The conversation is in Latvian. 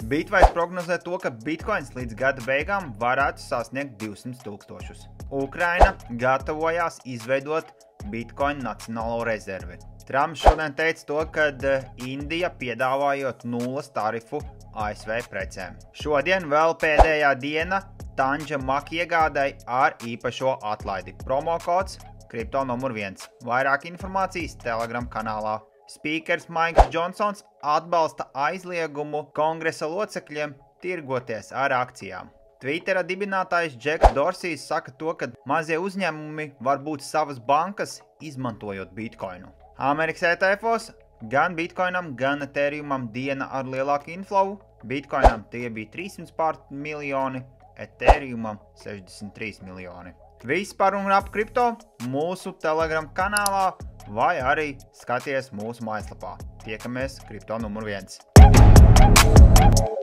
Bitwise prognozē to, ka bitcoins līdz gada beigām varētu sasniegt 200 000. Ukraina gatavojās izveidot bitcoin nacionālo rezervi. Trumps šodien teica to, ka Indija piedāvājot nulles tarifu ASV precēm. Šodien vēl pēdējā diena Tanja Maki iegādai ar īpašo atlaidi. Promokods Kripto numur 1. Vairāk informācijas Telegram kanālā. Spīkers Maiks Džonsons atbalsta aizliegumu kongresa locekļiem tirgoties ar akcijām. Twittera dibinātājs Džeks Dorsijs saka to, ka mazie uzņēmumi var būt savas bankas, izmantojot bitcoinu. Amerikas ETF-os gan bitcoinam, gan Ethereumam diena ar lielāku inflow. Bitcoinam tie bija 300 miljoni, Ethereumam 63 miljoni. Viss par un ap kripto mūsu Telegram kanālā vai arī skaties mūsu mājaslapā. Tiekamies Kripto numur 1.